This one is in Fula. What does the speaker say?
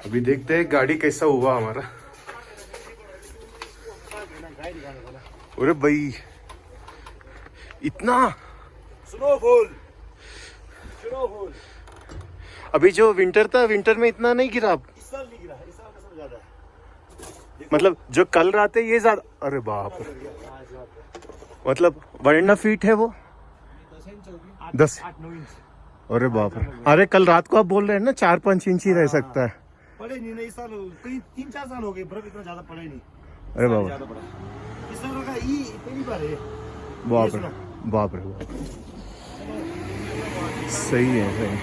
अभी देखते हैं गाड़ी कैसा हुआ हमारा। अरे भाई इतना स्नोफॉल। अभी जो विंटर था, विंटर में इतना नहीं गिरा। इस साल नहीं गिरा, इस साल का सब ज्यादा है। मतलब जो कल रात है ये ज्यादा। अरे बाप रे, मतलब 1.5 फीट है वो, 10 8-9 इंच। अरे बाप रे। अरे कल रात को आप बोल रहे हैं ना 4-5 इंच ही रह सकता है। पड़े नहीं, इस साल 3-4 साल हो गए बर्फ इतना ज्यादा पड़ा ही नहीं। अरे बाप ज्यादा पड़ा इस साल का ये पहली बार है। बाप रे बाप रे, सही है सही।